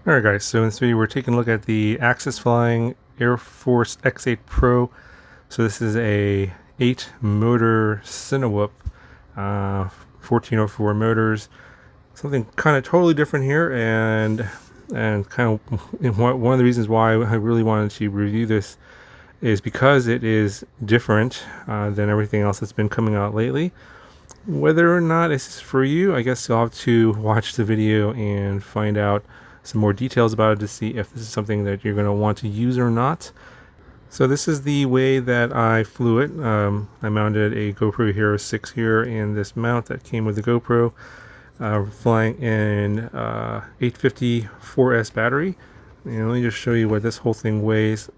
Alright guys, so in this video we're taking a look at the AxisFlying Air Force X8 Pro. So this is a 8 motor Cinewhoop, 1404 motors. Something kind of totally different here, and kind of one of the reasons why I really wanted to review this is because it is different than everything else that's been coming out lately. Whether or not it's for you, I guess you'll have to watch the video and find out some more details about it to see if this is something that you're going to want to use or not. So this is the way that I flew it. I mounted a GoPro Hero 6 here, and this mount that came with the GoPro, flying in 850 4S battery. And let me just show you what this whole thing weighs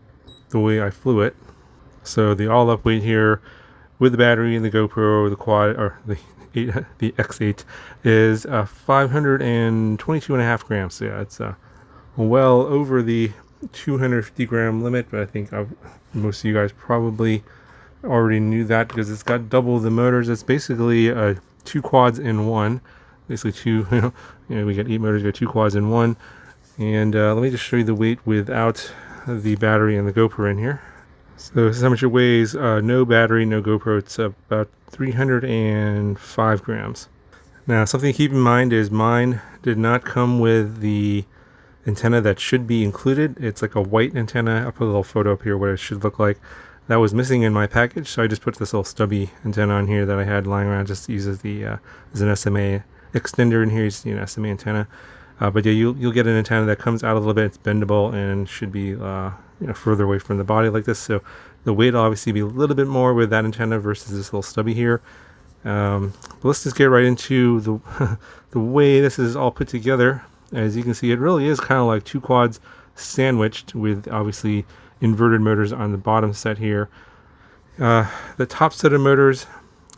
the way I flew it. So the all-up weight here with the battery and the GoPro, the quad, or the X8 is 522.5 grams. So yeah, it's well over the 250 gram limit, but I think most of you guys probably already knew that because it's got double the motors. It's basically two quads in one. Basically two, we got 8 motors, we got 2 quads in one. And let me just show you the weight without the battery and the GoPro in here. So this is how much it weighs. No battery, no GoPro. It's about 305 grams. Now, something to keep in mind is mine did not come with the antenna that should be included. It's like a white antenna. I'll put a little photo up here what it should look like. That was missing in my package, so I just put this little stubby antenna on here that I had lying around just to use as an SMA extender in here. You see an SMA antenna. But yeah, you'll get an antenna that comes out a little bit. It's bendable and should be further away from the body like this. So the weight will obviously be a little bit more with that antenna versus this little stubby here. But let's just get right into the the way this is all put together. As you can see, it really is kind of like 2 quads sandwiched with obviously inverted motors on the bottom set here. The top set of motors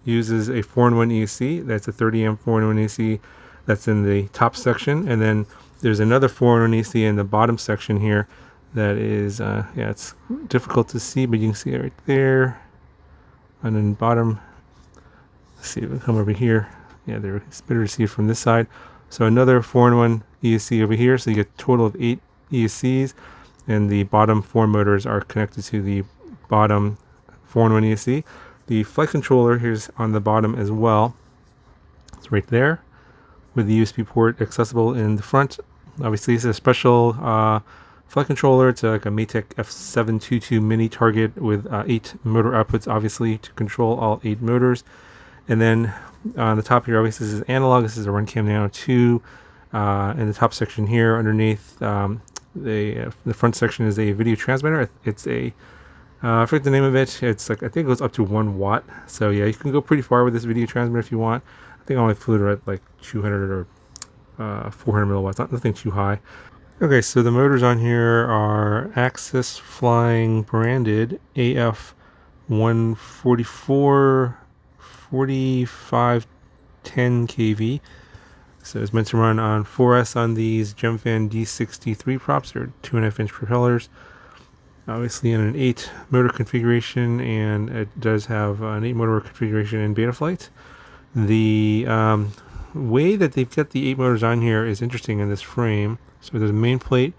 uses a 4-in-1 ESC. That's a 30 amp 4-in-1 ESC. That's in the top section, and then there's another 4-in-1 ESC in the bottom section here. That is, it's difficult to see, but you can see it right there. And then bottom, let's see if we come over here. Yeah, it's better to see it from this side. So another 4-in-1 ESC over here. So you get a total of 8 ESCs, and the bottom 4 motors are connected to the bottom 4-in-1 ESC. The flight controller here's on the bottom as well. It's right there, with the USB port accessible in the front. Obviously, it's a special flight controller. It's like a Maytech F722 mini target with 8 motor outputs, obviously, to control all 8 motors. And then on the top here, obviously, this is analog. This is a Runcam Nano 2. In the top section here, underneath the front section is a video transmitter. It's a I forget the name of it. It's like, I think it goes up to 1 watt. So yeah, you can go pretty far with this video transmitter if you want. I think I only flew it at like 200 or 400 milliwatts, nothing too high. Okay, so the motors on here are AxisFlying branded AF 144 4510 kV. So it's meant to run on 4S on these Gemfan D63 props. They're 2.5-inch propellers. Obviously in an 8 motor configuration, and it does have an 8 motor configuration in Betaflight. The way that they've got the 8 motors on here is interesting in this frame. So there's a main plate,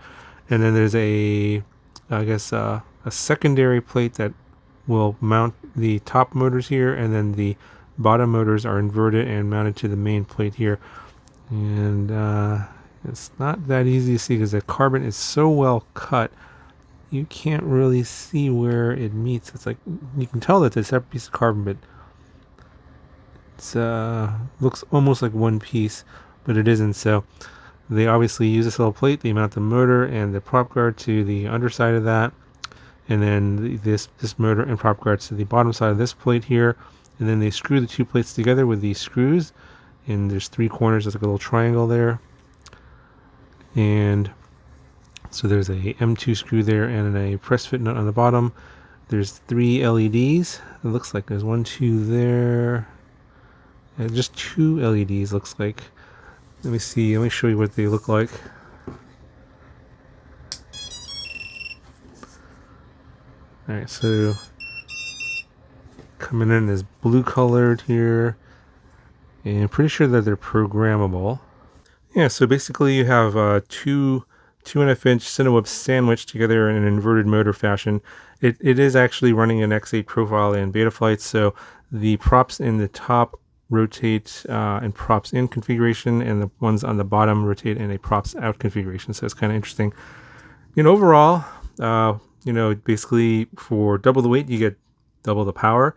and then there's a secondary plate that will mount the top motors here, and then the bottom motors are inverted and mounted to the main plate here. And it's not that easy to see because the carbon is so well cut, you can't really see where it meets. It's like, you can tell that it's a separate piece of carbon, but it's looks almost like one piece, but it isn't. So they obviously use this little plate. They mount the motor and the prop guard to the underside of that, and then this motor and prop guards to the bottom side of this plate here, and then they screw the 2 plates together with these screws, and there's 3 corners. There's like a little triangle there, and so there's a M2 screw there and a press fit nut on the bottom. There's 3 LEDs. It looks like there's 1, 2 there. Just 2 LEDs looks like. Let me see. Let me show you what they look like. Alright, so coming in is blue colored here. And I'm pretty sure that they're programmable. Yeah, so basically you have 2 2.5-inch Cinewhoop sandwiched together in an inverted motor fashion. It is actually running an X8 profile in Betaflight, so the props in the top rotate in props in configuration, and the ones on the bottom rotate in a props out configuration. So it's kind of interesting. Overall, basically for double the weight, you get double the power.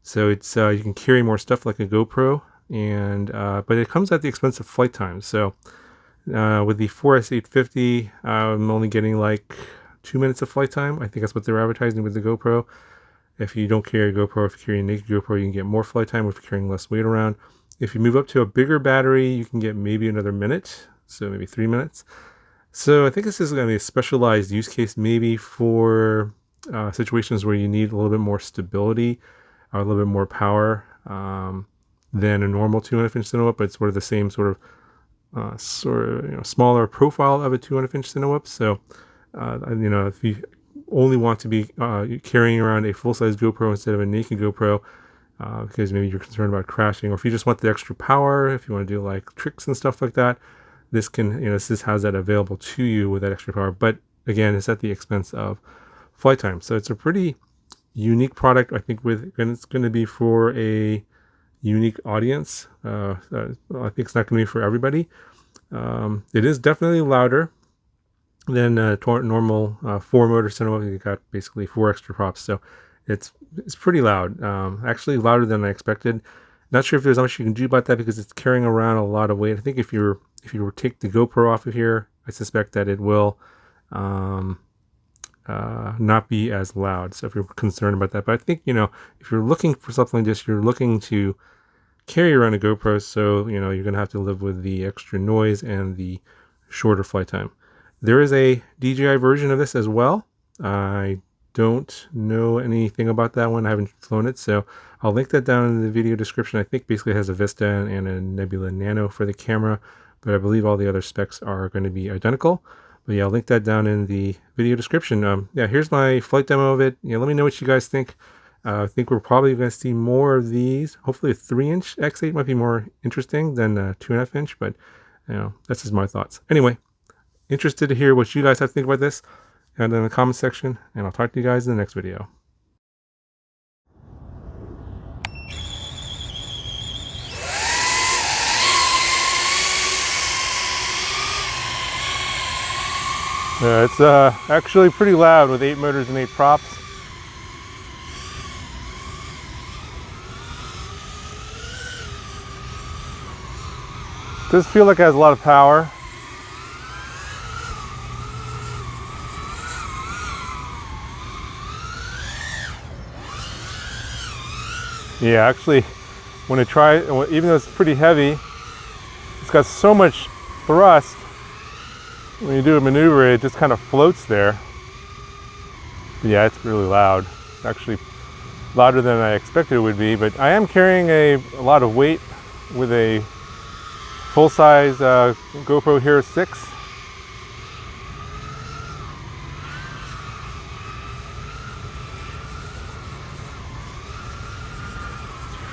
So it's you can carry more stuff like a GoPro, and but it comes at the expense of flight time. So with the 4S850, I'm only getting like 2 minutes of flight time. I think that's what they're advertising with the GoPro. If you don't carry a GoPro, if you carry a naked GoPro, you can get more flight time if you're carrying less weight around. If you move up to a bigger battery, you can get maybe another minute, so maybe 3 minutes. So I think this is going to be a specialized use case maybe for situations where you need a little bit more stability or a little bit more power than a normal 2.5-inch Cinewhoop, but it's sort of the same sort of smaller profile of a 2.5-inch Cinewhoop. So if you only want to be carrying around a full-size GoPro instead of a naked GoPro because maybe you're concerned about crashing, or if you just want the extra power, if you want to do like tricks and stuff like that, this can, this has that available to you with that extra power. But again, it's at the expense of flight time. So it's a pretty unique product, I think, and it's going to be for a unique audience. I think it's not going to be for everybody. It is definitely louder than a normal 4-motor Cinewhoop. You got basically 4 extra props, so it's pretty loud. Actually louder than I expected. Not sure if there's much you can do about that because it's carrying around a lot of weight. I think if you were to take the GoPro off of here, I suspect that it will not be as loud. So if you're concerned about that, but I think if you're looking for something like this, you're looking to carry around a GoPro, so you're gonna have to live with the extra noise and the shorter flight time. There is a DJI version of this as well. I don't know anything about that one. I haven't flown it, so I'll link that down in the video description. I think basically it has a Vista and a Nebula Nano for the camera, but I believe all the other specs are going to be identical. But yeah, I'll link that down in the video description. Yeah, here's my flight demo of it. Let me know what you guys think. I think we're probably going to see more of these. Hopefully a 3-inch X8 might be more interesting than a 2.5-inch, but that's just my thoughts. Anyway, interested to hear what you guys have to think about this and in the comment section, and I'll talk to you guys in the next video. It's actually pretty loud with 8 motors and 8 props. It does feel like it has a lot of power. Yeah, actually, when I try, even though it's pretty heavy, it's got so much thrust. When you do a maneuver, it just kind of floats there. But yeah, it's really loud. Actually, louder than I expected it would be. But I am carrying a lot of weight with a full-size GoPro Hero 6.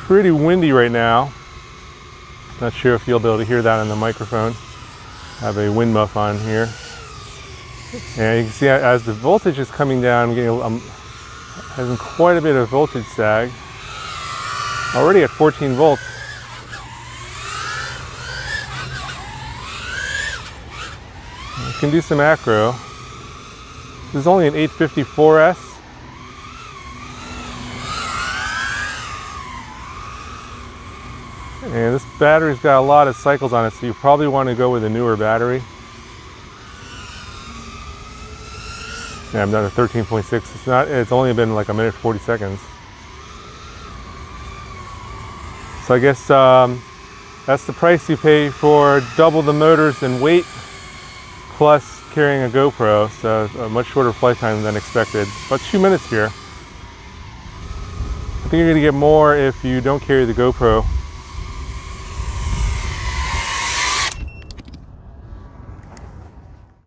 Pretty windy right now. Not sure if you'll be able to hear that on the microphone. I have a wind muff on here. And you can see as the voltage is coming down, I'm having quite a bit of voltage sag. Already at 14 volts. You can do some acro. This is only an 854S. And this battery's got a lot of cycles on it, so you probably want to go with a newer battery. Yeah, I'm done at 13.6. It's only been like 1 minute 40 seconds. So I guess that's the price you pay for double the motors and weight plus carrying a GoPro. So a much shorter flight time than expected. About 2 minutes here. I think you're going to get more if you don't carry the GoPro.